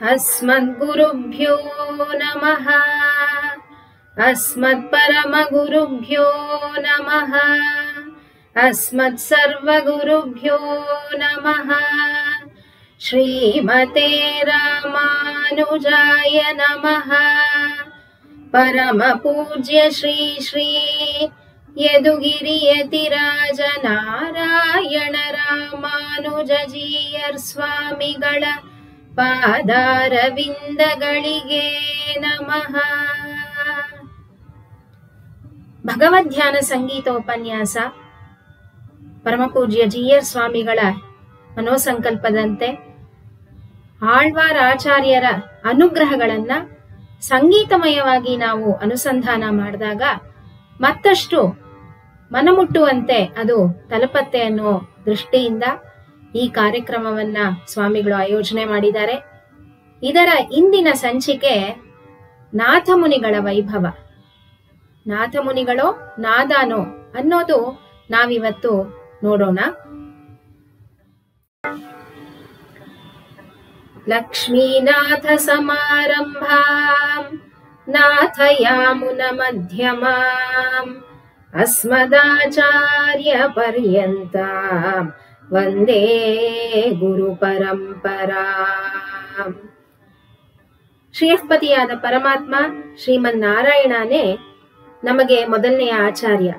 अस्मद्गुरुभ्यो नमः। अस्मत्परमगुरुभ्यो नमः। अस्मत्सर्वगुरुभ्यो नमः। श्रीमते रामानुजाय नमः। परमपूज्य श्री श्री यदुगिरियतिराज नारायण रामानुजजीयर स्वामिಗಳ ಪಾದಾರವಿಂದಗಳಿಗೆ ನಮಃ. ಭಗವದ್ಧ್ಯಾನ ಸಂಗೀತೋಪನ್ಯಾಸ ಪರಮಪೂಜ್ಯ ಜಿಯರ್ ಸ್ವಾಮಿಗಳ ಮನೋಸಂಕಲ್ಪದಂತೆ ಆಳ್ವಾರ್ ಆಚಾರ್ಯರ ಅನುಗ್ರಹಗಳನ್ನ ಸಂಗೀತಮಯವಾಗಿ ನಾವು ಅನುಸಂಧಾನ ಮಾಡಿದಾಗ ಮತ್ತಷ್ಟು ಮನಮುಟ್ಟುವಂತೆ ಅದು ತಲುಪತ್ತೆ ಅನ್ನೋ ದೃಷ್ಟಿಯಿಂದ ಈ ಕಾರ್ಯಕ್ರಮವನ್ನ ಸ್ವಾಮಿಗಳು ಆಯೋಜನೆ ಮಾಡಿದ್ದಾರೆ. ಇದರ ಇಂದಿನ ಸಂಚಿಕೆ ನಾಥಮುನಿಗಳ ವೈಭವ. ನಾಥಮುನಿಗಳೋ ನಾದಾನೋ ಅನ್ನೋದು ನಾವಿವತ್ತು ನೋಡೋಣ. ಲಕ್ಷ್ಮೀನಾಥ ಸಮಾರಂಭಾಂ ನಾಥಯಾಮುನ ಮಧ್ಯಮಾಂ ಅಸ್ಮದಾಚಾರ್ಯ ಪರ್ಯಂತಾಂ ವಂದೇ ಗುರು ಪರಂಪರಾ. ಶ್ರೀಯಃಪತಿಯಾದ ಪರಮಾತ್ಮ ಶ್ರೀಮನ್ನಾರಾಯಣನೇ ನಮಗೆ ಮೊದಲನೆಯ ಆಚಾರ್ಯ.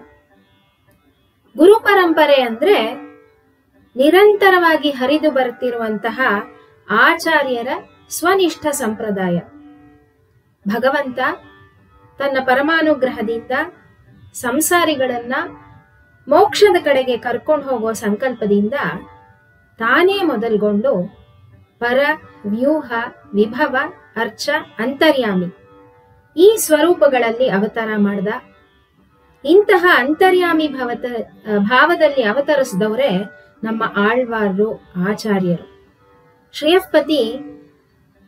ಗುರು ಪರಂಪರೆ ಅಂದ್ರೆ ನಿರಂತರವಾಗಿ ಹರಿದು ಬರುತ್ತಿರುವಂತಹ ಆಚಾರ್ಯರ ಸ್ವನಿಷ್ಠ ಸಂಪ್ರದಾಯ. ಭಗವಂತ ತನ್ನ ಪರಮಾನುಗ್ರಹದಿಂದ ಸಂಸಾರಿಗಳನ್ನ ಮೋಕ್ಷದ ಕಡೆಗೆ ಕರ್ಕೊಂಡು ಹೋಗೋ ಸಂಕಲ್ಪದಿಂದ ತಾನೇ ಮೊದಲ್ಗೊಂಡು ಪರ, ವ್ಯೂಹ, ವಿಭವ, ಅರ್ಚ, ಅಂತರ್ಯಾಮಿ ಈ ಸ್ವರೂಪಗಳಲ್ಲಿ ಅವತಾರ ಮಾಡ್ದ. ಇಂತಹ ಅಂತರ್ಯಾಮಿ ಭಾವದಲ್ಲಿ ಅವತರಿಸಿದವರೇ ನಮ್ಮ ಆಳ್ವಾರರು, ಆಚಾರ್ಯರು. ಶ್ರೀಯಃಪತಿ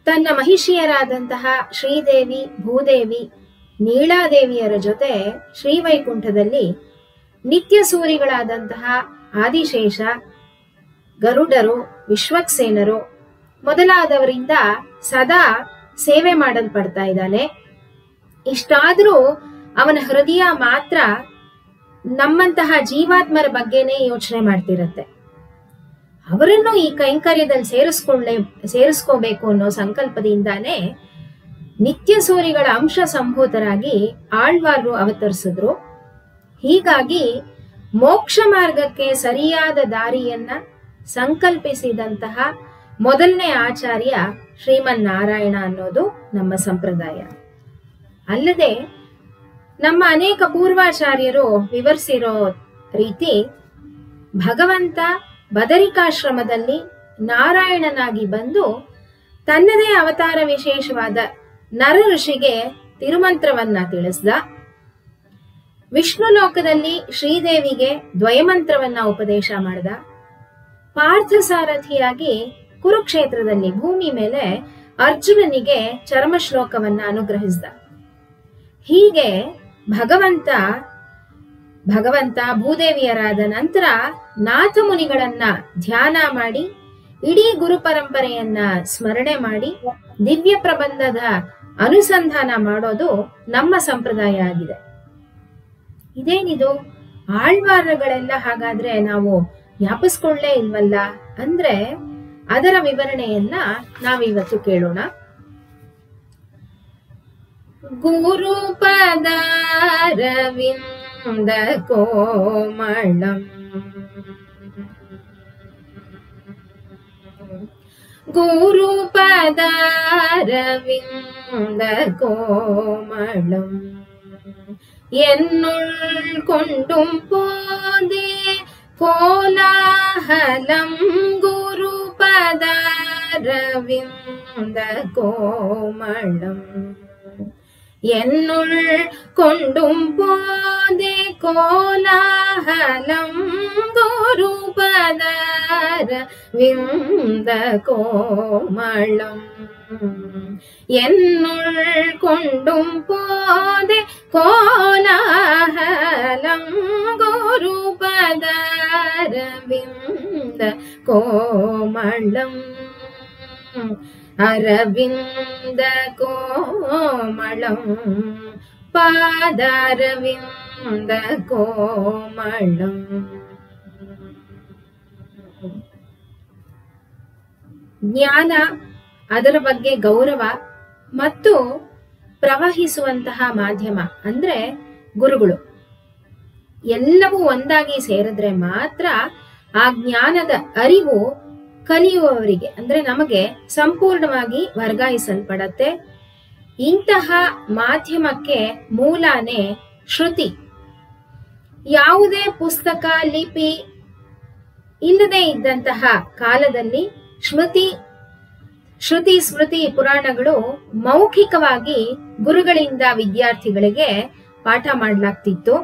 ತನ್ನ ಮಹಿಷಿಯರಾದಂತಹ ಶ್ರೀದೇವಿ, ಭೂದೇವಿ, ನೀಳಾದೇವಿಯರ ಜೊತೆ ಶ್ರೀವೈಕುಂಠದಲ್ಲಿ ನಿತ್ಯ ಸೂರಿಗಳಾದಂತಹ ಆದಿಶೇಷ, ಗರುಡರು, ವಿಶ್ವಕ್ಸೇನರು ಮೊದಲಾದವರಿಂದ ಸದಾ ಸೇವೆ ಮಾಡಲ್ಪಡ್ತಾ ಇದ್ದಾನೆ. ಇಷ್ಟಾದ್ರೂ ಅವನ ಹೃದಯ ಮಾತ್ರ ನಮ್ಮಂತಹ ಜೀವಾತ್ಮರ ಬಗ್ಗೆನೇ ಯೋಚನೆ ಮಾಡ್ತಿರತ್ತೆ. ಅವರನ್ನು ಈ ಕೈಂಕರ್ಯದಲ್ಲಿ ಸೇರಿಸ್ಕೋಬೇಕು ಅನ್ನೋ ಸಂಕಲ್ಪದಿಂದಾನೇ ನಿತ್ಯ ಸೂರಿಗಳ ಅಂಶ ಸಂಭೂತರಾಗಿ ಆಳ್ವಾರರು ಅವತರಿಸಿದ್ರು. ಹೀಗಾಗಿ ಮೋಕ್ಷ ಮಾರ್ಗಕ್ಕೆ ಸರಿಯಾದ ದಾರಿಯನ್ನ ಸಂಕಲ್ಪಿಸಿದಂತಹ ಮೊದಲನೇ ಆಚಾರ್ಯ ಶ್ರೀಮನ್ನಾರಾಯಣ ಅನ್ನೋದು ನಮ್ಮ ಸಂಪ್ರದಾಯ. ಅಲ್ಲದೆ ನಮ್ಮ ಅನೇಕ ಪೂರ್ವಾಚಾರ್ಯರು ವಿವರಿಸಿರೋ ರೀತಿ ಭಗವಂತ ಬದರಿಕಾಶ್ರಮದಲ್ಲಿ ನಾರಾಯಣನಾಗಿ ಬಂದು ತನ್ನದೇ ಅವತಾರ ವಿಶೇಷವಾದ ನರ ಋಷಿಗೆ ತಿರುಮಂತ್ರವನ್ನ ತಿಳಿಸ್ದ. ವಿಷ್ಣು ಲೋಕದಲ್ಲಿ ಶ್ರೀದೇವಿಗೆ ದ್ವಯಮಂತ್ರವನ್ನ ಉಪದೇಶ ಮಾಡ್ದ. ಪಾರ್ಥಸಾರಥಿಯಾಗಿ ಕುರುಕ್ಷೇತ್ರದಲ್ಲಿ ಭೂಮಿ ಮೇಲೆ ಅರ್ಜುನನಿಗೆ ಚರ್ಮ ಶ್ಲೋಕವನ್ನ ಅನುಗ್ರಹಿಸಿದ. ಹೀಗೆ ಭಗವಂತ ಭೂದೇವಿಯರಾದ ನಂತರ ನಾಥಮುನಿಗಳನ್ನ ಧ್ಯಾನ ಮಾಡಿ ಇಡೀ ಗುರು ಪರಂಪರೆಯನ್ನ ಸ್ಮರಣೆ ಮಾಡಿ ದಿವ್ಯ ಪ್ರಬಂಧದ ಅನುಸಂಧಾನ ಮಾಡೋದು ನಮ್ಮ ಸಂಪ್ರದಾಯ ಆಗಿದೆ. ಇದೇನಿದು ಆಳ್ವಾರಗಳೆಲ್ಲ ಹಾಗಾದ್ರೆ ನಾವು ಜ್ಞಾಪಿಸ್ಕೊಳ್ಳೇ ಇಲ್ವಲ್ಲ ಅಂದ್ರೆ ಅದರ ವಿವರಣೆಯನ್ನ ನಾವಿವತ್ತು ಕೇಳೋಣ. ಗುರುಪದಾರವಿಂದ ಕೋಮಳಂ ಗುರುಪದಾರವಿಂದ ಕೋಮಳಂ என்னுள் கொண்டும் போதே கோலாஹலம் குருபதாரவிந்த கோமளம் என்னுள் கொண்டும் போதே கோலாஹலம் குருபதாரவிந்த கோமளம் என்னுள் கொண்டும் போதே கோலாஹலம் குருபதாரவிந்த கோமளம் ಅರವಿಂದ ಕೋಮಳಂ ಪಾದಾರವಿಂದ ಕೋಮಳಂ. ಜ್ಞಾನ, ಅದರ ಬಗ್ಗೆ ಗೌರವ ಮತ್ತು ಪ್ರವಹಿಸುವಂತಹ ಮಾಧ್ಯಮ ಅಂದ್ರೆ ಗುರುಗಳು ಎಲ್ಲವೂ ಒಂದಾಗಿ ಸೇರಿದ್ರೆ ಮಾತ್ರ ಆ ಜ್ಞಾನದ ಅರಿವು ಕಲಿಯುವವರಿಗೆ ಅಂದ್ರೆ ನಮಗೆ ಸಂಪೂರ್ಣವಾಗಿ ವರ್ಗಾಯಿಸಲ್ಪಡತ್ತೆ. ಇಂತಹ ಮಾಧ್ಯಮಕ್ಕೆ ಮೂಲನೇ ಶ್ರುತಿ. ಯಾವುದೇ ಪುಸ್ತಕ ಲಿಪಿ ಇಲ್ಲದೆ ಇದ್ದಂತಹ ಕಾಲದಲ್ಲಿ ಶ್ರುತಿ ಸ್ಮೃತಿ ಪುರಾಣಗಳು ಮೌಖಿಕವಾಗಿ ಗುರುಗಳಿಂದ ವಿದ್ಯಾರ್ಥಿಗಳಿಗೆ ಪಾಠ ಮಾಡಲಾಗ್ತಿತ್ತು.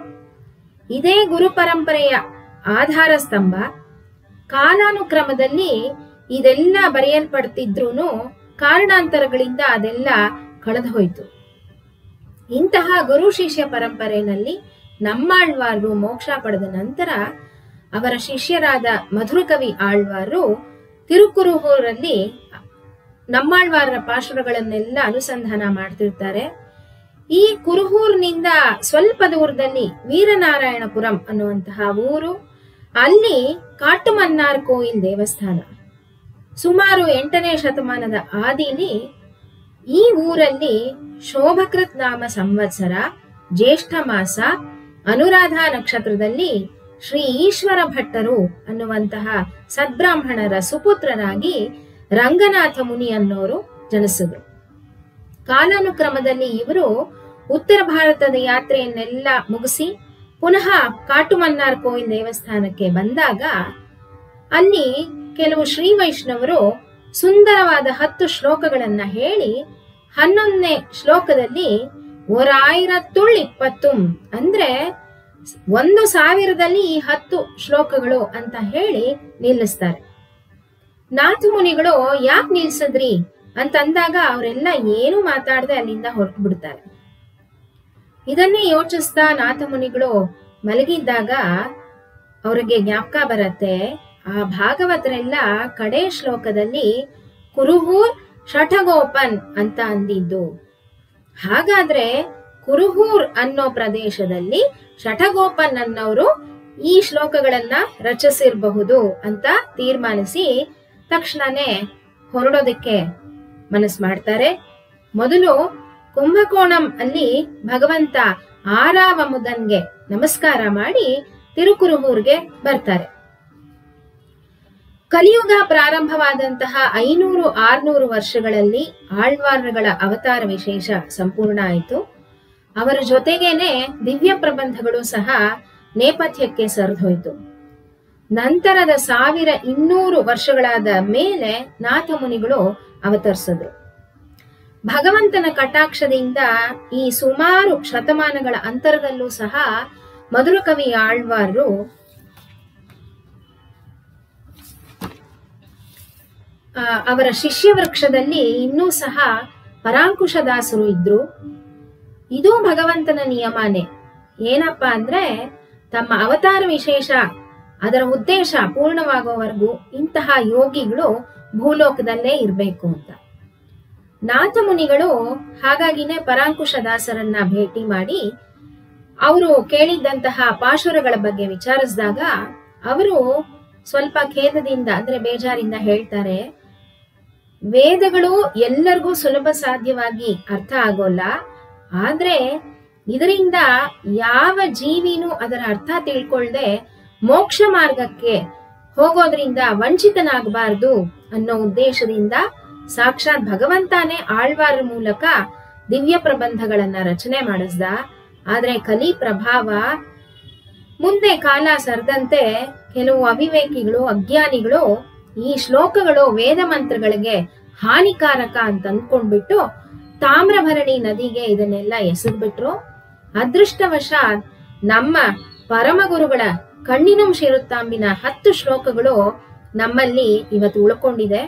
ಇದೇ ಗುರು ಪರಂಪರೆಯ ಆಧಾರ ಸ್ತಂಭ. ಕಾಲಾನುಕ್ರಮದಲ್ಲಿ ಇದೆಲ್ಲ ಬರೆಯಲ್ಪಡ್ತಿದ್ರೂ ಕಾರಣಾಂತರಗಳಿಂದ ಅದೆಲ್ಲ ಕಳೆದು ಹೋಯಿತು. ಇಂತಹ ಗುರು ಶಿಷ್ಯ ಪರಂಪರೆಯಲ್ಲಿ ನಮ್ಮಾಳ್ವಾರರು ಮೋಕ್ಷ ಪಡೆದ ನಂತರ ಅವರ ಶಿಷ್ಯರಾದ ಮಧುರಕವಿ ಆಳ್ವಾರರು ತಿರುಕುರುಹೂರಲ್ಲಿ ನಮ್ಮಾಳ್ವಾರರ ಪಾಶುರಗಳನ್ನೆಲ್ಲ ಅನುಸಂಧಾನ ಮಾಡ್ತಿರ್ತಾರೆ. ಈ ಕುರುಹೂರ್ನಿಂದ ಸ್ವಲ್ಪ ದೂರದಲ್ಲಿ ವೀರನಾರಾಯಣಪುರಂ ಅನ್ನುವಂತಹ ಊರು, ಅಲ್ಲಿ ಕಾಟುಮನ್ನಾರ್ ಕೋಯಿಲ್ ದೇವಸ್ಥಾನ. ಸುಮಾರು 8ನೇ ಶತಮಾನದ ಆದಿಲಿ ಈ ಊರಲ್ಲಿ ಶೋಭಕೃತ್ ನಾಮ ಸಂವತ್ಸರ ಜ್ಯೇಷ್ಠ ಮಾಸ ಅನುರಾಧ ನಕ್ಷತ್ರದಲ್ಲಿ ಶ್ರೀ ಈಶ್ವರ ಭಟ್ಟರು ಅನ್ನುವಂತಹ ಸದ್ಬ್ರಾಹ್ಮಣರ ಸುಪುತ್ರರಾಗಿ ರಂಗನಾಥ ಮುನಿ ಅನ್ನೋರು ಜನಿಸಿದ್ರು. ಕಾಲಾನುಕ್ರಮದಲ್ಲಿ ಇವರು ಉತ್ತರ ಭಾರತದ ಯಾತ್ರೆಯನ್ನೆಲ್ಲ ಮುಗಿಸಿ ಪುನಃ ಕಾಟುಮನ್ನಾರ್ ಕೋಯಿಲ್ ದೇವಸ್ಥಾನಕ್ಕೆ ಬಂದಾಗ ಅಲ್ಲಿ ಕೆಲವು ಶ್ರೀ ವೈಷ್ಣವರು ಸುಂದರವಾದ 10 ಶ್ಲೋಕಗಳನ್ನ ಹೇಳಿ 11ನೇ ಶ್ಲೋಕದಲ್ಲಿ 1020 ಅಂದ್ರೆ 1000ದಲ್ಲಿ ಈ 10 ಶ್ಲೋಕಗಳು ಅಂತ ಹೇಳಿ ನಿಲ್ಲಿಸ್ತಾರೆ. ನಾಥ ಮುನಿಗಳು ಯಾಕೆ ನಿಲ್ಸದ್ರಿ ಅಂತಂದಾಗ ಅವರೆಲ್ಲ ಏನು ಮಾತಾಡದೆ ಅಲ್ಲಿಂದ ಹೊರಟು ಬಿಡ್ತಾರೆ. ಇದನ್ನೇ ಯೋಚಿಸ್ತಾ ನಾಥ ಮುನಿಗಳು ಮಲಗಿದ್ದಾಗ ಅವ್ರಿಗೆ ಜ್ಞಾಪಕ ಬರತ್ತೆ, ಆ ಭಾಗವತರೆಲ್ಲ ಕಡೆ ಶ್ಲೋಕದಲ್ಲಿ ಕುರುಹೂರ್ ಶಠಗೋಪನ್ ಅಂತ ಅಂದಿದ್ದು. ಹಾಗಾದ್ರೆ ಕುರುಹೂರ್ ಅನ್ನೋ ಪ್ರದೇಶದಲ್ಲಿ ಶಠಗೋಪನ್ ಅನ್ನೋರು ಈ ಶ್ಲೋಕಗಳನ್ನ ರಚಿಸಿರಬಹುದು ಅಂತ ತೀರ್ಮಾನಿಸಿ ತಕ್ಷಣನೇ ಹೊರಡೋದಕ್ಕೆ ಮನಸ್ಸು ಮಾಡ್ತಾರೆ. ಮೊದಲು ಕುಂಭಕೋಣಂ ಅಲ್ಲಿ ಭಗವಂತ ಆರಾವಮುದನ್ಗೆ ನಮಸ್ಕಾರ ಮಾಡಿ ತಿರುಕುರುಹೂರ್ಗೆ ಬರ್ತಾರೆ. ಕಲಿಯುಗ ಪ್ರಾರಂಭವಾದಂತಹ 500-600 ವರ್ಷಗಳಲ್ಲಿ ಆಳ್ವಾರಗಳ ಅವತಾರ ವಿಶೇಷ ಸಂಪೂರ್ಣ ಆಯಿತು. ಅವರ ಜೊತೆಗೇನೆ ದಿವ್ಯ ಪ್ರಬಂಧಗಳು ಸಹ ನೇಪಥ್ಯಕ್ಕೆ ಸರಿದೋಯ್ತು. ನಂತರದ 1200 ವರ್ಷಗಳಾದ ಮೇಲೆ ನಾಥ ಮುನಿಗಳು ಅವತರಿಸಿದ್ರು. ಭಗವಂತನ ಕಟಾಕ್ಷದಿಂದ ಈ ಸುಮಾರು ಶತಮಾನಗಳ ಅಂತರದಲ್ಲೂ ಸಹ ಮಧುರಕವಿ ಆಳ್ವಾರರು ಅವರ ಶಿಷ್ಯ ವೃಕ್ಷದಲ್ಲಿ ಇನ್ನೂ ಸಹ ಪರಾಂಕುಶದಾಸರು ಇದ್ರು. ಇದು ಭಗವಂತನ ನಿಯಮನೇ. ಏನಪ್ಪಾ ಅಂದ್ರೆ ತಮ್ಮ ಅವತಾರ ವಿಶೇಷ ಅದರ ಉದ್ದೇಶ ಪೂರ್ಣವಾಗುವವರೆಗೂ ಇಂತಹ ಯೋಗಿಗಳು ಭೂಲೋಕದಲ್ಲೇ ಇರಬೇಕು ಅಂತ. ನಾಥ ಮುನಿಗಳು ಹಾಗಾಗಿನೇ ಪರಾಂಕುಶದಾಸರನ್ನ ಭೇಟಿ ಮಾಡಿ ಅವರು ಕೇಳಿದ್ದಂತಹ ಪಾಶುರಗಳ ಬಗ್ಗೆ ವಿಚಾರಿಸಿದಾಗ ಅವರು ಸ್ವಲ್ಪ ಖೇದದಿಂದ ಅಂದ್ರೆ ಬೇಜಾರಿಂದ ಹೇಳ್ತಾರೆ, ವೇದಗಳು ಎಲ್ಲರಿಗೂ ಸುಲಭ ಸಾಧ್ಯವಾಗಿ ಅರ್ಥ ಆಗೋಲ್ಲ, ಆದ್ರೆ ಇದರಿಂದ ಯಾವ ಜೀವಿನೂ ಅದರ ಅರ್ಥ ತಿಳ್ಕೊಳ್ದೆ ಮೋಕ್ಷ ಮಾರ್ಗಕ್ಕೆ ಹೋಗೋದ್ರಿಂದ ವಂಚಿತನಾಗಬಾರ್ದು ಅನ್ನೋ ಉದ್ದೇಶದಿಂದ ಸಾಕ್ಷಾತ್ ಭಗವಂತನೇ ಆಳ್ವಾರ ಮೂಲಕ ದಿವ್ಯ ಪ್ರಬಂಧಗಳನ್ನ ರಚನೆ ಮಾಡಿಸ್ದ. ಆದ್ರೆ ಕಲಿ ಪ್ರಭಾವ ಮುಂದೆ ಕಾಲ ಸರಿದಂತೆ ಕೆಲವು ಅವಿವೇಕಿಗಳು ಅಜ್ಞಾನಿಗಳು ಈ ಶ್ಲೋಕಗಳು ವೇದ ಮಂತ್ರಗಳಿಗೆ ಹಾನಿಕಾರಕ ಅಂತ ಅಂದ್ಕೊಂಡ್ಬಿಟ್ಟು ತಾಮ್ರಭರಣಿ ನದಿಗೆ ಇದನ್ನೆಲ್ಲ ಎಸೆದ್ಬಿಟ್ರು. ಅದೃಷ್ಟವಶಾತ್ ನಮ್ಮ ಪರಮಗುರುಗಳ ಕಣ್ಣಿನಂ ಶಿರುತ್ತಾಂಬಿನ 10 ಶ್ಲೋಕಗಳು ನಮ್ಮಲ್ಲಿ ಇವತ್ತು ಉಳ್ಕೊಂಡಿದೆ.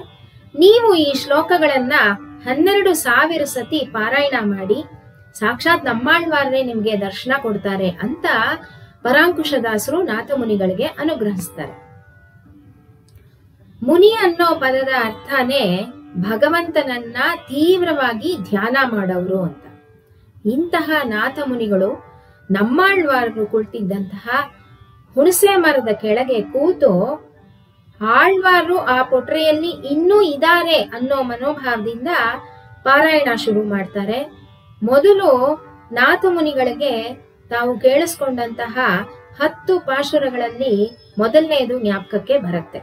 ನೀವು ಈ ಶ್ಲೋಕಗಳನ್ನ 12,000 ಸತಿ ಪಾರಾಯಣ ಮಾಡಿ ಸಾಕ್ಷಾತ್ ನಮ್ಮಾಳ್ವಾರರೇ ನಿಮ್ಗೆ ದರ್ಶನ ಕೊಡ್ತಾರೆ ಅಂತ ಪರಾಂಕುಶದಾಸರು ನಾಥ ಮುನಿಗಳಿಗೆ ಅನುಗ್ರಹಿಸ್ತಾರೆ. ಮುನಿ ಅನ್ನೋ ಪದದ ಅರ್ಥನೇ ಭಗವಂತನನ್ನ ತೀವ್ರವಾಗಿ ಧ್ಯಾನ ಮಾಡೋರು ಅಂತ. ಇಂತಹ ನಾಥ ಮುನಿಗಳು ನಮ್ಮಾಳ್ವಾರರು ಕುಳಿತಿದ್ದಂತಹ ಹುಣಸೆ ಮರದ ಕೆಳಗೆ ಕೂತು ಆಳ್ವಾರರು ಆ ಪೊಟ್ರೆಯಲ್ಲಿ ಇನ್ನೂ ಇದ್ದಾರೆ ಅನ್ನೋ ಮನೋಭಾವದಿಂದ ಪಾರಾಯಣ ಶುರು ಮಾಡ್ತಾರೆ. ಮೊದಲು ನಾಥ ಮುನಿಗಳಿಗೆ ತಾವು ಕೇಳಿಸ್ಕೊಂಡಂತಹ 10 ಪಾಶುರಗಳಲ್ಲಿ ಮೊದಲನೆಯದು ಜ್ಞಾಪಕಕ್ಕೆ ಬರುತ್ತೆ.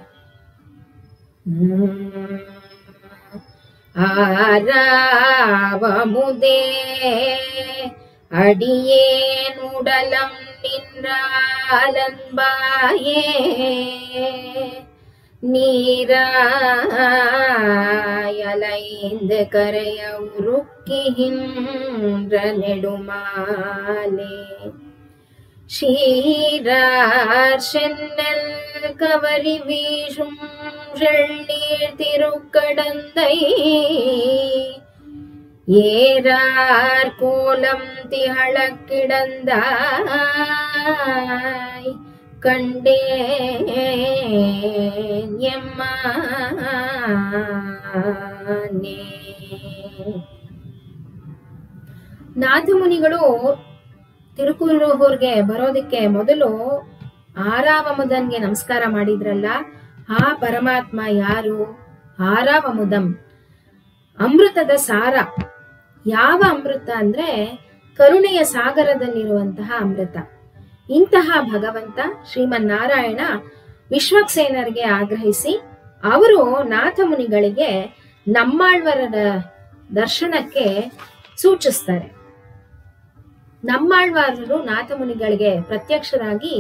ஆராவமுதே அடியேன் உடலம் நின்றாலன்பாயே நீராயலைந்து கரைய உருக்கின்ற நெடுமாலே ஷீரார் சென்னல் கவரி வீசும் செள்ளீர் திருக்கடந்தை ஏறார் கோலம் திகழ கிடந்தாய் கண்டேன் எம்மானே. ನಾಥಮುನಿಗಳು ತಿರುಕುರುಹೂರ್ಗೆ ಬರೋದಕ್ಕೆ ಮೊದಲು ಆರಾವಮುದನ್ಗೆ ನಮಸ್ಕಾರ ಮಾಡಿದ್ರಲ್ಲ, ಆ ಪರಮಾತ್ಮ ಯಾರು? ಆರಾವಮುದಂ, ಅಮೃತದ ಸಾರ. ಯಾವ ಅಮೃತ ಅಂದ್ರೆ ಕರುಣೆಯ ಸಾಗರದಲ್ಲಿರುವಂತಹ ಅಮೃತ. ಇಂತಹ ಭಗವಂತ ಶ್ರೀಮನ್ನಾರಾಯಣ ವಿಶ್ವಕ್ಸೇನರಿಗೆ ಆಗ್ರಹಿಸಿ ಅವರು ನಾಥಮುನಿಗಳಿಗೆ ನಮ್ಮಾಳ್ವರರ ದರ್ಶನಕ್ಕೆ ಸೂಚಿಸ್ತಾರೆ. ನಮ್ಮಾಳ್ವಾರರು ನಾಥಮುನಿಗಳಿಗೆ ಪ್ರತ್ಯಕ್ಷರಾಗಿ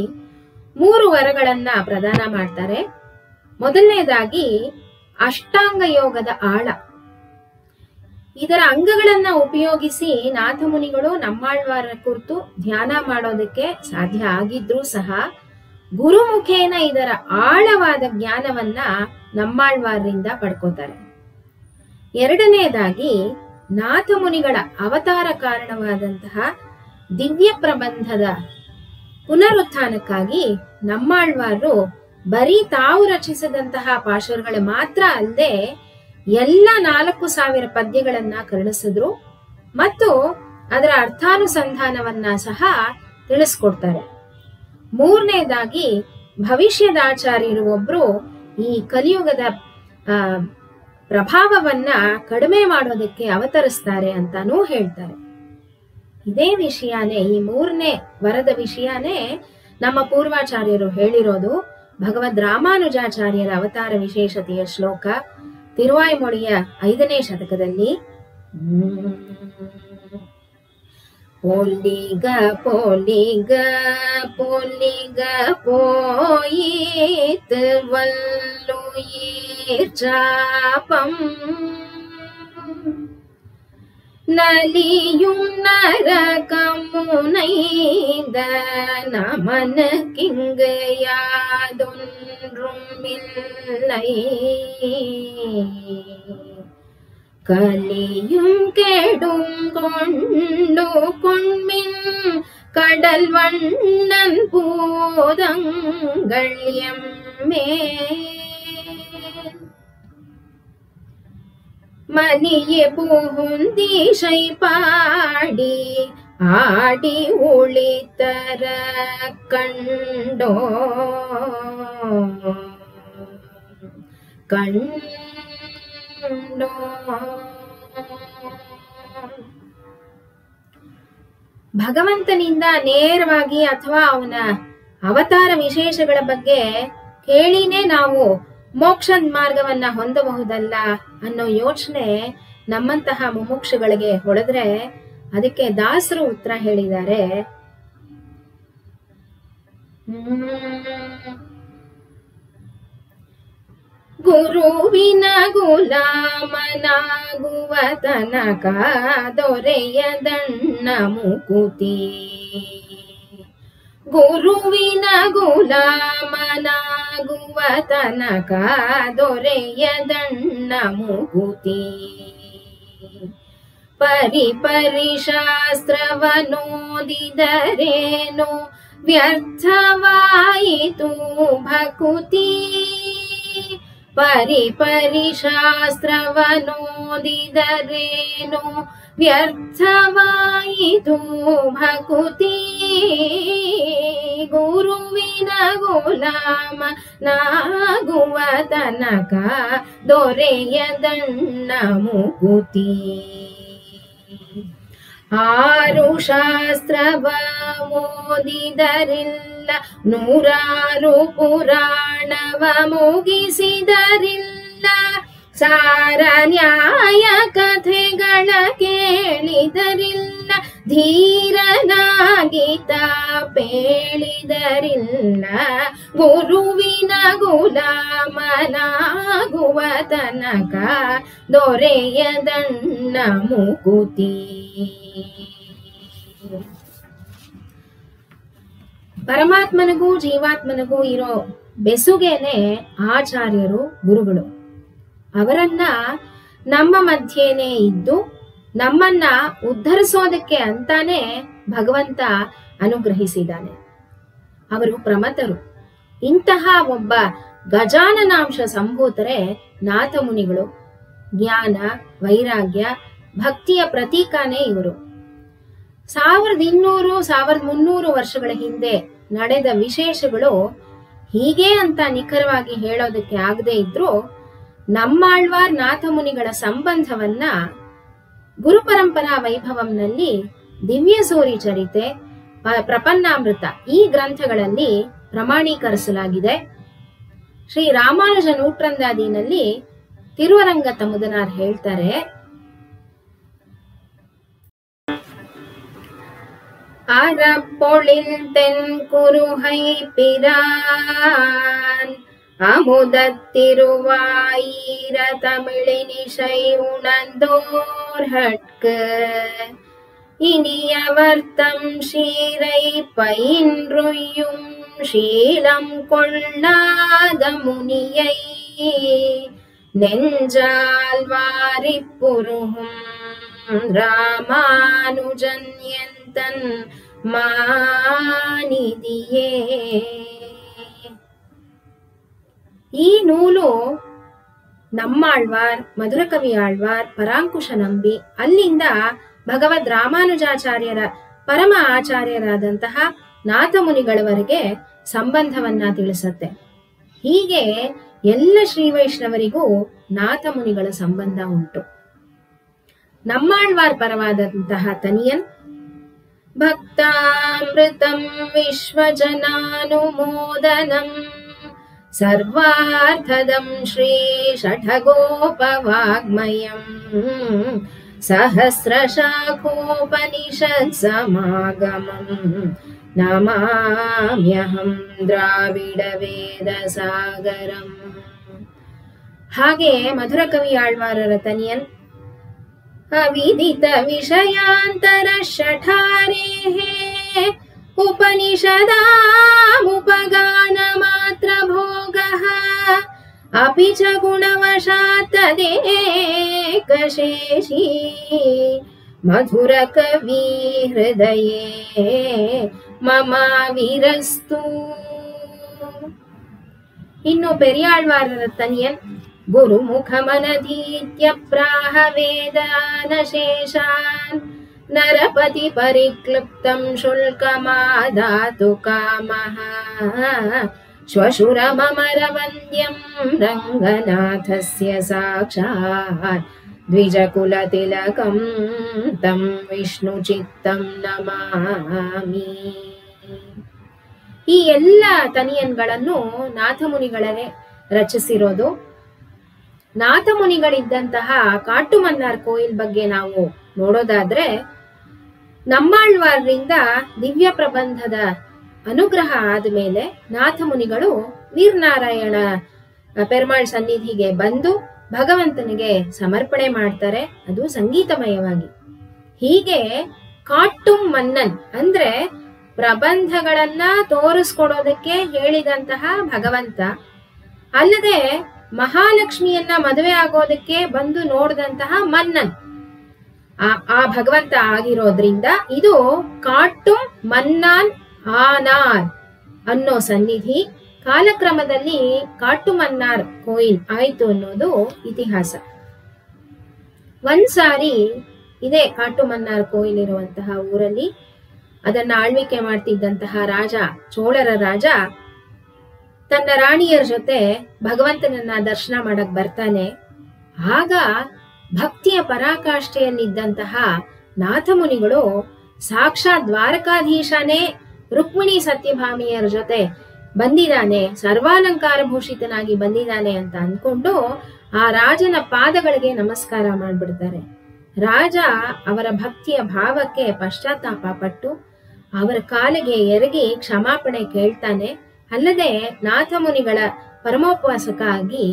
3 ವರಗಳನ್ನ ಪ್ರದಾನ ಮಾಡ್ತಾರೆ. ಮೊದಲನೇದಾಗಿ ಅಷ್ಟಾಂಗ ಯೋಗದ ಆಳ. ಇದರ ಅಂಗಗಳನ್ನ ಉಪಯೋಗಿಸಿ ನಾಥಮುನಿಗಳು ನಮ್ಮಾಳ್ವಾರರ ಕುರಿತು ಧ್ಯಾನ ಮಾಡೋದಕ್ಕೆ ಸಾಧ್ಯ ಆಗಿದ್ರೂ ಸಹ ಗುರುಮುಖೇನ ಇದರ ಆಳವಾದ ಜ್ಞಾನವನ್ನ ನಮ್ಮಾಳ್ವಾರರಿಂದ ಪಡ್ಕೋತಾರೆ. ಎರಡನೇದಾಗಿ ನಾಥಮುನಿಗಳ ಅವತಾರ ಕಾರಣವಾದಂತಹ ದಿವ್ಯ ಪ್ರಬಂಧದ ಪುನರುತ್ಥಾನಕ್ಕಾಗಿ ನಮ್ಮಾಳ್ವಾರರು ಬರೀ ತಾವು ರಚಿಸಿದಂತಹ ಪಾಶುರಗಳು ಮಾತ್ರ ಅಲ್ಲದೆ ಎಲ್ಲ 4000 ಪದ್ಯಗಳನ್ನ ಕರುಣಿಸಿದ್ರು ಮತ್ತು ಅದರ ಅರ್ಥಾನುಸಂಧಾನವನ್ನ ಸಹ ತಿಳಿಸ್ಕೊಡ್ತಾರೆ. ಮೂರನೇದಾಗಿ ಭವಿಷ್ಯದಾಚಾರ್ಯರು ಒಬ್ರು ಈ ಕಲಿಯುಗದ ಪ್ರಭಾವವನ್ನ ಕಡಿಮೆ ಮಾಡೋದಕ್ಕೆ ಅವತರಿಸ್ತಾರೆ ಅಂತಾನೂ ಹೇಳ್ತಾರೆ. ಇದೇ ವಿಷಯನೇ, ಈ 3ನೇ ವರದ ವಿಷಯನೇ ನಮ್ಮ ಪೂರ್ವಾಚಾರ್ಯರು ಹೇಳಿರೋದು. ಭಗವದ್ ರಾಮಾನುಜಾಚಾರ್ಯರ ಅವತಾರ ವಿಶೇಷತೆಯ ಶ್ಲೋಕ ತಿರುವಾಯ್ಮೊಳಿಯ 5ನೇ ಶತಕದಲ್ಲಿ ಪೋಲಿಗ ಪೋಲಿಗ ಪೋಲಿಗ ಪೋಯಿತ್ ವಲ್ಲುಯೀರ್ ಚಾಪಂ நலியும் நரகமுனைந்த நமனுக்கிங்கு யாதொன்றும் இல்லை கலியும் கெடும் கொண்டு கொண்மின் கடல் வண்ணன் பூதங்கள் எம்மே மணியே பூந்திசை பாடி ஆடி ஒளித்தர கண்டோ கண்டோ. ಭಗವಂತನಿಂದ ನೇರವಾಗಿ ಅಥವಾ ಅವನ ಅವತಾರ ವಿಶೇಷಗಳ ಬಗ್ಗೆ ಕೇಳಿನೇ ನಾವು ಮೋಕ್ಷದ ಮಾರ್ಗವನ್ನ ಹೊಂದಬಹುದಲ್ಲ ಅನ್ನೋ ಯೋಚನೆ ನಮ್ಮಂತಹ ಮುಮುಕ್ಷುಗಳಿಗೆ ಹೊಳೆದ್ರೆ ಅದಕ್ಕೆ ದಾಸರು ಉತ್ತರ ಹೇಳಿದ್ದಾರೆ. ಗುರುವಿನ ಗುಲಾಮನಾಗುವ ತನಕ ದೊರೆಯದಣ್ಣ ಮುಕುತಿ, ಗುರುವಿನ ಗುಲಾಮನಾಗುವ ತನಕ ದೊರೆಯದಣ್ಣ ಮುಕುತಿ. ಪರಿ ಶಾಸ್ತ್ರವನೋದಿದರೇನೋ ವ್ಯರ್ಥವಾಯಿತು ಭಕುತಿ, ಪರಿ ಶಾಸ್ತ್ರವನೋದಿದರೇನು ವ್ಯರ್ಥವಾಯಿತು ಭಕುತಿ. ಗುರುವಿನ ಗುಲಾಮ ನಾಗುವ ತನಕ ದೊರೆಯದಣ್ಣ ಮುಕುತಿ. 6 ಶಾಸ್ತ್ರವ ಓದಿದರಿಲ್ಲ, 100 ಪುರಾಣವ ಮುಗಿಸಿದರಿಲ್ಲ, ಸಾರ ನ್ಯಾಯ ಕಥೆಗಳ ಕೇಳಿದರಿಲ್ಲ, ಧೀರನಾಗಿತ ಪೇಳಿದರಿಲ್ಲ. ಗುರುವಿನ ಗುಲಾಮನಾಗುವ ತನಕ ದೊರೆಯದಣ್ಣ ಮುಕುತಿ. ಪರಮಾತ್ಮನಿಗೂ ಜೀವಾತ್ಮನಿಗೂ ಇರೋ ಬೆಸುಗೆನೆ ಆಚಾರ್ಯರು, ಗುರುಗಳು. ಅವರನ್ನ ನಮ್ಮ ಮಧ್ಯೆನೇ ಇದ್ದು ನಮ್ಮನ್ನ ಉದ್ಧರಿಸೋದಕ್ಕೆ ಅಂತಾನೆ ಭಗವಂತ ಅನುಗ್ರಹಿಸಿದ್ದಾನೆ. ಅವರು ಪ್ರಮತರು. ಇಂತಹ ಒಬ್ಬ ಗಜಾನನಾಂಶ ಸಂಭೂತರೇ ನಾಥ ಮುನಿಗಳು. ಜ್ಞಾನ, ವೈರಾಗ್ಯ, ಭಕ್ತಿಯ ಪ್ರತೀಕನೇ ಇವರು. 1200-1300 ವರ್ಷಗಳ ಹಿಂದೆ ನಡೆದ ವಿಶೇಷಗಳು ಹೀಗೆ ಅಂತ ನಿಖರವಾಗಿ ಹೇಳೋದಕ್ಕೆ ಆಗದೆ ಇದ್ರೂ ನಮ್ಮಾಳ್ವಾರ್ ನಾಥ ಮುನಿಗಳ ಸಂಬಂಧವನ್ನ ಗುರುಪರಂಪರಾ ವೈಭವಂನಲ್ಲಿ ದಿವ್ಯ ಸೂರಿ ಚರಿತೆ, ಪ್ರಪನ್ನಾಮೃತ ಈ ಗ್ರಂಥಗಳಲ್ಲಿ ಪ್ರಮಾಣೀಕರಿಸಲಾಗಿದೆ. ಶ್ರೀ ರಾಮಾನುಜ ನೂಟ್ರಂದಾದಿನಲ್ಲಿ ತಿರುವರಂಗ ತಮುದನಾರ್ ಹೇಳ್ತಾರೆ, அறப்பொழில் குருஹை அமுதத்திருவாயிர தமிழினிசை உணர்ந்தோர்கட்கு இனியவர்த்தம் சீரை பயின்றுயும் ஷீலம் கொள்ளாத முனியை நெஞ்சால் வாரிப்புருகும் ராமானுஜன் எந்தன் ಮಾನಿದಿಯೇ. ಈ ನೂಲು ನಮ್ಮಾಳ್ವಾರ್, ಮಧುರಕವಿ ಆಳ್ವಾರ್, ಪರಾಂಕುಶ ನಂಬಿ, ಅಲ್ಲಿಂದ ಭಗವದ್ ರಾಮಾನುಜಾಚಾರ್ಯರ ಪರಮ ಆಚಾರ್ಯರಾದಂತಹ ನಾಥಮುನಿಗಳವರೆಗೆ ಸಂಬಂಧವನ್ನ ತಿಳಿಸತ್ತೆ. ಹೀಗೆ ಎಲ್ಲ ಶ್ರೀ ವೈಷ್ಣವರಿಗೂ ನಾಥಮುನಿಗಳ ಸಂಬಂಧ ಉಂಟು. ನಮ್ಮಾಳ್ವಾರ್ ಪರವಾದಂತಹ ತನಿಯನ್ ಭಕ್ತಾಮೃತಂ ವಿಶ್ವಜನಾನುಮೋದನಂ ಸರ್ವಾರ್ಥದಂ ಶ್ರೀ ಷಠಗೋಪವಾಗ್ಮಯಂ ಸಹಸ್ರಶಾಖೋಪನಿಷತ್ ಸಮಾಗಮಂ ನಮಾಮ್ಯಹಂ ದ್ರಾವಿಡ ವೇದ ಸಾಗರಂ. ಹಾಗೆ ಮಧುರಕವಿ ಆಳ್ವಾರರ ತನಿಯನ್ ಅವಿದಿತ ವಿಷಯಾಂತರ ಷಠಾರೇಃ ಉಪನಿಷದಾಮುಪಗಾನ ಮಾತ್ರ ಭೋಗಃ ಅಪಿ ಚ ಗುಣವಶಾತ್ ತದೇಕಶೇಷಿ ಮಧುರ ಕವಿ ಹೃದಯೇ ಮಮ ವಿರಸ್ತು. ಇನ್ನು ಪೆರಿಯಾಳ್ವಾರರ ತನಿಯನ್ ಗುರುಮುಖಮನಧೀತ್ಯ ಪ್ರಾಹ ವೇದಾನಶೇಷಾನ್ ನರಪತಿ ಪರಿಕ್ಲುಪ್ತಂ ಶುಲ್ಕಮಾದಾತು ಕಾಮಃ ಶ್ವಶುರಮಮರ ವಂದ್ಯಂ ರಂಗನಾಥಸ್ಯ ಸಾಕ್ಷಾತ್ ದ್ವಿಜಕುಲತಿಲಕಂ ತಂ ವಿಷ್ಣುಚಿತ್ತಂ ನಮಾಮಿ. ಈ ಎಲ್ಲ ತನಿಯನ್ಗಳನ್ನು ನಾಥಮುನಿಗಳೇ ರಚಿಸಿರೋದು. ನಾಥಮುನಿಗಳಿದ್ದಂತಹ ಕಾಟುಮನ್ನಾರ್ ಕೋಯಿಲ್ ಬಗ್ಗೆ ನಾವು ನೋಡೋದಾದ್ರೆ, ನಮ್ಮಾಳ್ವಾರ್ರಿಂದ ದಿವ್ಯ ಪ್ರಬಂಧದ ಅನುಗ್ರಹ ಆದ್ಮೇಲೆ ನಾಥಮುನಿಗಳು ವೀರನಾರಾಯಣ ಪೆರ್ಮಾಳ್ ಸನ್ನಿಧಿಗೆ ಬಂದು ಭಗವಂತನಿಗೆ ಸಮರ್ಪಣೆ ಮಾಡ್ತಾರೆ, ಅದು ಸಂಗೀತಮಯವಾಗಿ. ಹೀಗೆ ಕಾಟುಂ ಮನ್ನನ್ ಅಂದ್ರೆ ಪ್ರಬಂಧಗಳನ್ನ ತೋರಿಸ್ಕೊಡೋದಕ್ಕೆ ಹೇಳಿದಂತಹ ಭಗವಂತ, ಅಲ್ಲದೆ ಮಹಾಲಕ್ಷ್ಮಿಯನ್ನ ಮದುವೆ ಆಗೋದಕ್ಕೆ ಬಂದು ನೋಡಿದಂತಹ ಮನ್ನನ್ ಆ ಭಗವಂತ ಆಗಿರೋದ್ರಿಂದ ಇದು ಕಾಟುಂ ಮನ್ನಾನ್ ಆನಾರ್ ಅನ್ನೋ ಸನ್ನಿಧಿ. ಕಾಲಕ್ರಮದಲ್ಲಿ ಕಾಟುಮನ್ನಾರ್ ಕೋಯಿಲ್ ಆಯ್ತು ಅನ್ನೋದು ಇತಿಹಾಸ. ಒಂದ್ಸಾರಿ ಇದೇ ಕಾಟುಮನ್ನಾರ್ ಕೋಯಿಲ್ ಇರುವಂತಹ ಊರಲ್ಲಿ ಅದನ್ನ ಆಳ್ವಿಕೆ ಮಾಡ್ತಿದ್ದಂತಹ ರಾಜ, ಚೋಳರ ರಾಜ, ತನ್ನ ರಾಣಿಯರ ಜೊತೆ ಭಗವಂತನನ್ನ ದರ್ಶನ ಮಾಡಕ್ ಬರ್ತಾನೆ. ಆಗ ಭಕ್ತಿಯ ಪರಾಕಾಷ್ಠೆಯಲ್ಲಿದ್ದಂತಹ ನಾಥಮುನಿಗಳು ಸಾಕ್ಷಾತ್ ದ್ವಾರಕಾಧೀಶನೇ ರುಕ್ಮಿಣಿ ಸತ್ಯಭಾಮಿಯರ ಜೊತೆ ಬಂದಿದ್ದಾನೆ, ಸರ್ವಾಲಂಕಾರ ಭೂಷಿತನಾಗಿ ಬಂದಿದ್ದಾನೆ ಅಂತ ಅನ್ಕೊಂಡು ಆ ರಾಜನ ಪಾದಗಳಿಗೆ ನಮಸ್ಕಾರ ಮಾಡ್ಬಿಡ್ತಾರೆ. ರಾಜ ಅವರ ಭಕ್ತಿಯ ಭಾವಕ್ಕೆ ಪಶ್ಚಾತ್ತಾಪ ಪಟ್ಟು ಅವರ ಕಾಲಿಗೆ ಎರಗಿ ಕ್ಷಮಾಪಣೆ ಕೇಳ್ತಾನೆ. ಅಲ್ಲದೆ ನಾಥಮುನಿಗಳ ಪರಮೋಪವಾಸಕ ಆಗಿ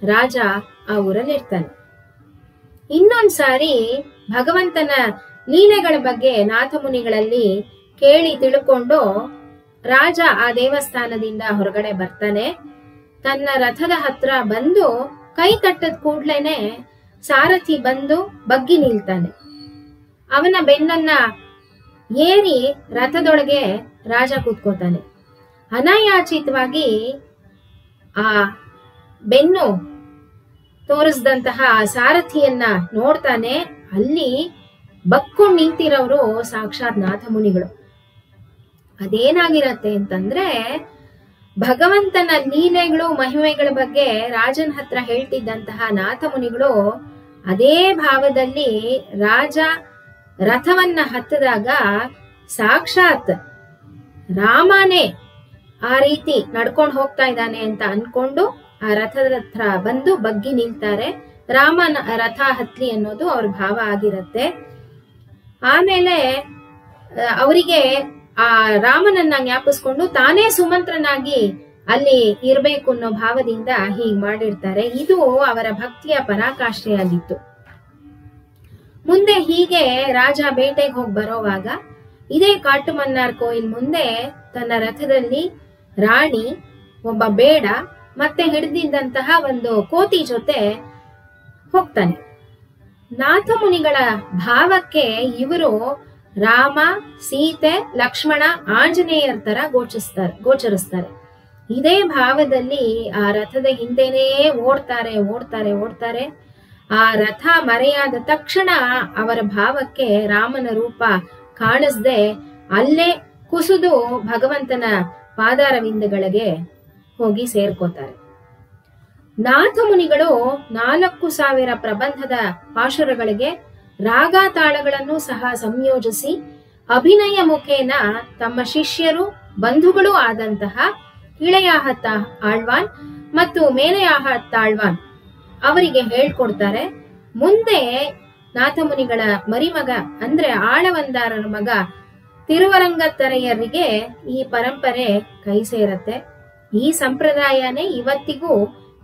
ರಾಜ ಆ ಊರಲ್ಲಿರ್ತಾನೆ. ಇನ್ನೊಂದ್ಸಾರಿ ಭಗವಂತನ ಲೀಲೆಗಳ ಬಗ್ಗೆ ನಾಥಮುನಿಗಳಲ್ಲಿ ಕೇಳಿ ತಿಳ್ಕೊಂಡು ರಾಜ ಆ ದೇವಸ್ಥಾನದಿಂದ ಹೊರಗಡೆ ಬರ್ತಾನೆ. ತನ್ನ ರಥದ ಹತ್ರ ಬಂದು ಕೈ ಕಟ್ಟದ ಕೂಡ್ಲೇನೆ ಸಾರಥಿ ಬಂದು ಬಗ್ಗಿ ನಿಲ್ತಾನೆ. ಅವನ ಬೆನ್ನನ್ನ ಏರಿ ರಥದೊಳಗೆ ರಾಜ ಕೂತ್ಕೋತಾನೆ. ಅನಾಯಾಚಿತವಾಗಿ ಆ ಬೆನ್ನು ತೋರಿಸಿದಂತಹ ಸಾರಥಿಯನ್ನ ನೋಡ್ತಾನೆ. ಅಲ್ಲಿ ಬಕ್ಕೊಂಡು ನಿಂತಿರೋರು ಸಾಕ್ಷಾತ್ ನಾಥಮುನಿಗಳು. ಅದೇನಾಗಿರತ್ತೆ ಅಂತಂದ್ರೆ, ಭಗವಂತನ ಲೀಲೆಗಳು ಮಹಿಮೆಗಳ ಬಗ್ಗೆ ರಾಜನ ಹತ್ರ ಹೇಳ್ತಿದ್ದಂತಹ ನಾಥಮುನಿಗಳು ಅದೇ ಭಾವದಲ್ಲಿ ರಾಜ ರಥವನ್ನ ಹತ್ತದಾಗ ಸಾಕ್ಷಾತ್ ರಾಮನೇ ಆ ರೀತಿ ನಡ್ಕೊಂಡು ಹೋಗ್ತಾ ಇದ್ದಾನೆ ಅಂತ ಅನ್ಕೊಂಡು ಆ ರಥದ ಹತ್ರ ಬಂದು ಬಗ್ಗಿ ನಿಲ್ತಾರೆ. ರಾಮನ ರಥ ಹತ್ಲಿ ಅನ್ನೋದು ಅವ್ರ ಭಾವ ಆಗಿರತ್ತೆ. ಆಮೇಲೆ ಅವರಿಗೆ ಆ ರಾಮನನ್ನ ಜ್ಞಾಪಿಸ್ಕೊಂಡು ತಾನೇ ಸುಮಂತ್ರನಾಗಿ ಅಲ್ಲಿ ಇರ್ಬೇಕು ಅನ್ನೋ ಭಾವದಿಂದ ಹೀಗ್ ಮಾಡಿರ್ತಾರೆ. ಇದು ಅವರ ಭಕ್ತಿಯ ಪರಾಕಾಷ್ಠೆಯಾಗಿತ್ತು. ಮುಂದೆ ಹೀಗೆ ರಾಜ ಬೇಟೆಗೆ ಹೋಗಿ ಬರೋವಾಗ ಇದೇ ಕಾಟುಮನ್ನಾರ್ ಕೋಯಿಲ್ ಮುಂದೆ ತನ್ನ ರಥದಲ್ಲಿ ರಾಣಿ, ಒಬ್ಬ ಬೇಡ ಮತ್ತೆ ಹಿಡಿದಿದ್ದಂತಹ ಒಂದು ಕೋತಿ ಜೊತೆ ಹೋಗ್ತಾನೆ. ನಾಥಮುನಿಗಳ ಭಾವಕ್ಕೆ ಇವರು ರಾಮ, ಸೀತೆ, ಲಕ್ಷ್ಮಣ, ಆಂಜನೇಯರ ತರ ಗೋಚರಿಸ್ತಾರೆ. ಇದೇ ಭಾವದಲ್ಲಿ ಆ ರಥದ ಹಿಂದೆನೇ ಓಡ್ತಾರೆ. ಆ ರಥ ಮರೆಯಾದ ತಕ್ಷಣ ಅವರ ಭಾವಕ್ಕೆ ರಾಮನ ರೂಪ ಕಾಣಿಸ್ದೆ ಅಲ್ಲೇ ಕುಸಿದು ಭಗವಂತನ ಪಾದಾರವಿಂದಗಳಿಗೆ ಹೋಗಿ ಸೇರ್ಕೋತಾರೆ. ನಾಥಮುನಿಗಳು 4,000 ಪ್ರಬಂಧದ ಪಾಶುರಗಳಿಗೆ ರಾಗ ತಾಳಗಳನ್ನು ಸಹ ಸಂಯೋಜಿಸಿ ಅಭಿನಯ ಮುಖೇನ ತಮ್ಮ ಶಿಷ್ಯರು, ಬಂಧುಗಳೂ ಆದಂತಹ ಇಳೆಯಾಹತ ಆಳ್ವಾನ್ ಮತ್ತು ಮೇಲೆಯಾಹತ ಆಳ್ವಾನ್ ಅವರಿಗೆ ಹೇಳ್ಕೊಡ್ತಾರೆ. ಮುಂದೆ ನಾಥಮುನಿಗಳ ಮರಿಮಗ ಅಂದ್ರೆ ಆಳವಂದಾರರ ಮಗ ತಿರುವರಂಗತರೆಯರಿಗೆ ಈ ಪರಂಪರೆ ಕೈ ಸೇರತ್ತೆ. ಈ ಸಂಪ್ರದಾಯನೇ ಇವತ್ತಿಗೂ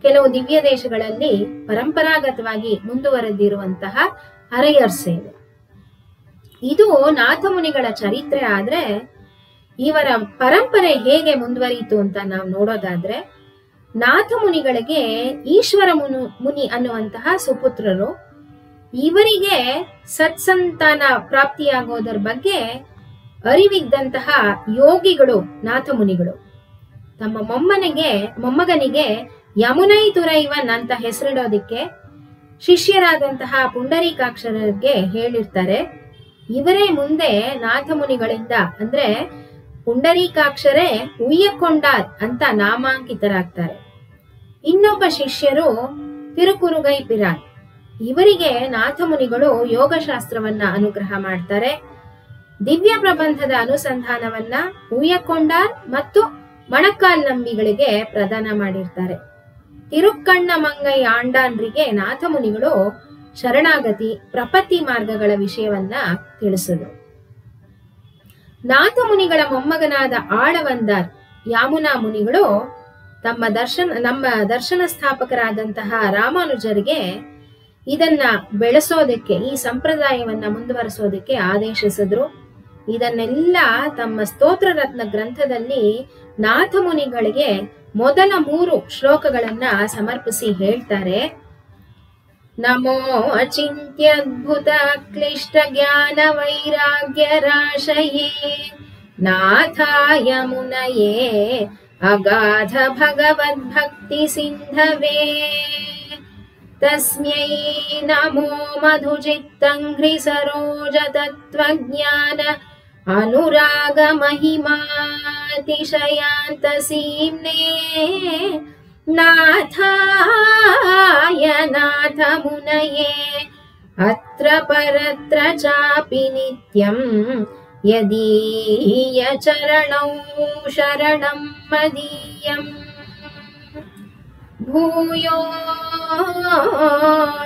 ಕೆಲವು ದಿವ್ಯ ದೇಶಗಳಲ್ಲಿ ಪರಂಪರಾಗತವಾಗಿ ಮುಂದುವರೆದಿರುವಂತಹ ಹರೆಯರ್ ಸೇವೆ. ಇದು ನಾಥಮುನಿಗಳ ಚರಿತ್ರೆ. ಆದ್ರೆ ಇವರ ಪರಂಪರೆ ಹೇಗೆ ಮುಂದುವರಿಯಿತು ಅಂತ ನಾವು ನೋಡೋದಾದ್ರೆ, ನಾಥಮುನಿಗಳಿಗೆ ಈಶ್ವರ ಮುನಿ ಅನ್ನುವಂತಹ ಸುಪುತ್ರರು. ಇವರಿಗೆ ಸತ್ಸಂತಾನ ಪ್ರಾಪ್ತಿಯಾಗೋದರ ಬಗ್ಗೆ ಅರಿವಿದ್ದಂತಹ ಯೋಗಿಗಳು ನಾಥಮುನಿಗಳು ತಮ್ಮ ಮೊಮ್ಮಗನಿಗೆ ಯಮುನೈ ತುರೈವನ್ ಅಂತ ಹೆಸರಿಡೋದಿಕ್ಕೆ ಶಿಷ್ಯರಾದಂತಹ ಪುಂಡರೀಕಾಕ್ಷರಿಗೆ ಹೇಳಿರ್ತಾರೆ. ಇವರೇ ಮುಂದೆ ನಾಥಮುನಿಗಳಿಂದ ಅಂದ್ರೆ ಪುಂಡರೀಕಾಕ್ಷರೇ ಉಯ್ಯಕೊಂಡಾರ್ ಅಂತ ನಾಮಾಂಕಿತರಾಗ್ತಾರೆ. ಇನ್ನೊಬ್ಬ ಶಿಷ್ಯರು ತಿರುಕುರುಗೈ ಪಿರಾನ್. ಇವರಿಗೆ ನಾಥಮುನಿಗಳು ಯೋಗಶಾಸ್ತ್ರವನ್ನ ಅನುಗ್ರಹ ಮಾಡ್ತಾರೆ. ದಿವ್ಯ ಪ್ರಬಂಧದ ಅನುಸಂಧಾನವನ್ನ ಉಯ್ಯಕೊಂಡಾರ್ ಮತ್ತು ಮಣಕಾಲ್ ನಂಬಿಗಳಿಗೆ ಪ್ರದಾನ ಮಾಡಿರ್ತಾರೆ. ತಿರುಕ್ಕಣ್ಣ ಮಂಗೈ ಆಂಡಾನ್ರಿಗೆ ನಾಥಮುನಿಗಳು ಶರಣಾಗತಿ, ಪ್ರಪತ್ತಿ ಮಾರ್ಗಗಳ ವಿಷಯವನ್ನ ತಿಳಿಸಿದ್ರು. ನಾಥಮುನಿಗಳ ಮೊಮ್ಮಗನಾದ ಆಳವಂದಾರ್ ಯಾಮುನಾ ಮುನಿಗಳು ನಮ್ಮ ದರ್ಶನ ಸ್ಥಾಪಕರಾದಂತಹ ರಾಮಾನುಜರಿಗೆ ಇದನ್ನ ಬೆಳೆಸೋದಕ್ಕೆ, ಈ ಸಂಪ್ರದಾಯವನ್ನ ಮುಂದುವರಿಸೋದಕ್ಕೆ ಆದೇಶಿಸಿದ್ರು. ಇದನ್ನೆಲ್ಲ ತಮ್ಮ ಸ್ತೋತ್ರ ರತ್ನ ಗ್ರಂಥದಲ್ಲಿ ನಾಥಮುನಿಗಳಿಗೆ ಮೊದಲ 3 ಶ್ಲೋಕಗಳನ್ನ ಸಮರ್ಪಿಸಿ ಹೇಳ್ತಾರೆ. ನಮೋ ಅಚಿಂತ್ಯದ್ಭುತ ಕ್ಲಿಷ್ಟ ಜ್ಞಾನ ವೈರಾಗ್ಯ ರಾಶಯೇ ನಾಥಾಯ ಮುನಯೇ अगाध भगवद्भक्ति सिन्धवे तस्मै नमो मधुचित्तङ्घ्रि सरोज तत्त्वज्ञान अनुराग महिमातिशयान्त सीम्ने नाथाय नाथ मुनये अत्र परत्र चापि नित्यं यदीय चरणौ शरणं मदीयम् भूयो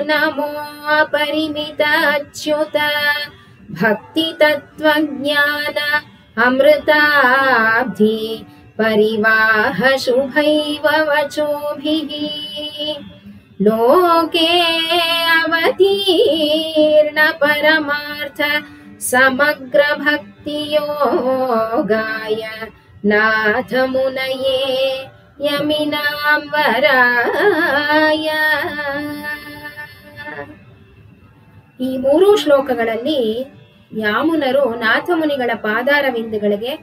नमो अपरिमित अच्युत भक्ति तत्त्वज्ञान अमृताब्धि परिवाह शुभैव वचोभिः लोके अवतीर्ण परमार्थ समग्र भक्ति योगाय नाथ मुनये यमिनां वराय। ಈ ಮೂರು ಶ್ಲೋಕಗಳಲ್ಲಿ ಯಾಮುನರು ನಾಥಮುನಿಗಳ ಪಾದಾರವಿಂದಗಳಿಗೆ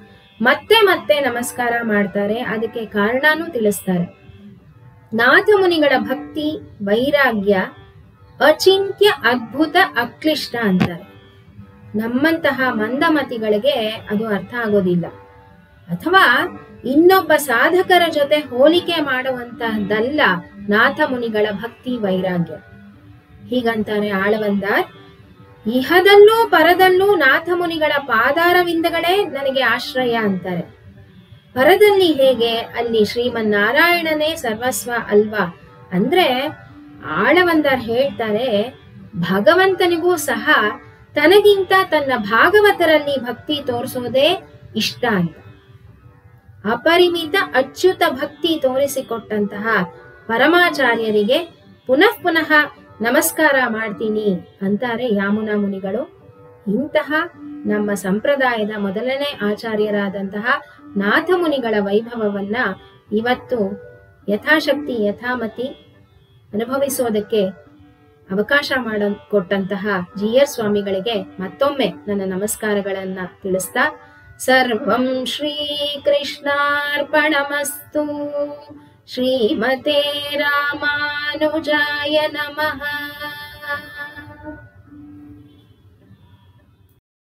ಮತ್ತೆ ಮತ್ತೆ ನಮಸ್ಕಾರ ಮಾಡ್ತಾರೆ. ಅದಕ್ಕೆ ಕಾರಣನೂ ತಿಳಿಸ್ತಾರೆ. ನಾಥಮುನಿಗಳ ಭಕ್ತಿ ವೈರಾಗ್ಯ ಅಚಿಂತ್ಯ ಅದ್ಭುತ ಅಕ್ಲಿಷ್ಟ ಅಂತಾರೆ. ನಮ್ಮಂತಹ ಮಂದಮತಿಗಳಿಗೆ ಅದು ಅರ್ಥ ಆಗೋದಿಲ್ಲ, ಅಥವಾ ಇನ್ನೊಬ್ಬ ಸಾಧಕರ ಜೊತೆ ಹೋಲಿಕೆ ಮಾಡುವಂತಹದ್ದಲ್ಲ ನಾಥಮುನಿಗಳ ಭಕ್ತಿ ವೈರಾಗ್ಯ. ಹೀಗಂತಾರೆ ಆಳವಂದಾರ್. ಇಹದಲ್ಲೂ ಪರದಲ್ಲೂ ನಾಥಮುನಿಗಳ ಪಾದಾರವಿಂದಗಳೇ ನನಗೆ ಆಶ್ರಯ ಅಂತಾರೆ. ಪರದಲ್ಲಿ ಹೇಗೆ? ಅಲ್ಲಿ ಶ್ರೀಮನ್ನಾರಾಯಣನೇ ಸರ್ವಸ್ವ ಅಲ್ವಾ? ಅಂದ್ರೆ ಆಳವಂದಾರ್ ಹೇಳ್ತಾರೆ, ಭಗವಂತನಿಗೂ ಸಹ ತನಗಿಂತ ತನ್ನ ಭಾಗವತರಲ್ಲಿ ಭಕ್ತಿ ತೋರಿಸೋದೇ ಇಷ್ಟ ಅಂತ. ಅಪರಿಮಿತ ಅಚ್ಯುತ ಭಕ್ತಿ ತೋರಿಸಿಕೊಟ್ಟಂತಹ ಪರಮಾಚಾರ್ಯರಿಗೆ ಪುನಃ ಪುನಃ ನಮಸ್ಕಾರ ಮಾಡ್ತೀನಿ ಅಂತಾರೆ ಯಾಮುನಾ ಮುನಿಗಳು. ಇಂತಹ ನಮ್ಮ ಸಂಪ್ರದಾಯದ ಮೊದಲನೇ ಆಚಾರ್ಯರಾದಂತಹ ನಾಥಮುನಿಗಳ ವೈಭವವನ್ನ ಇವತ್ತು ಯಥಾಶಕ್ತಿ ಯಥಾಮತಿ ಅನುಭವಿಸೋದಕ್ಕೆ ಅವಕಾಶ ಮಾಡಿಕೊಟ್ಟಂತಹ GR ಸ್ವಾಮಿಗಳಿಗೆ ಮತ್ತೊಮ್ಮೆ ನನ್ನ ನಮಸ್ಕಾರಗಳನ್ನ ತಿಳಿಸ್ತಾ, ಸರ್ವಂ ಶ್ರೀ ಕೃಷ್ಣಾರ್ಪಣಮಸ್ತು. ಶ್ರೀಮತೆ ರಾಮಾನುಜಾಯ ನಮಃ.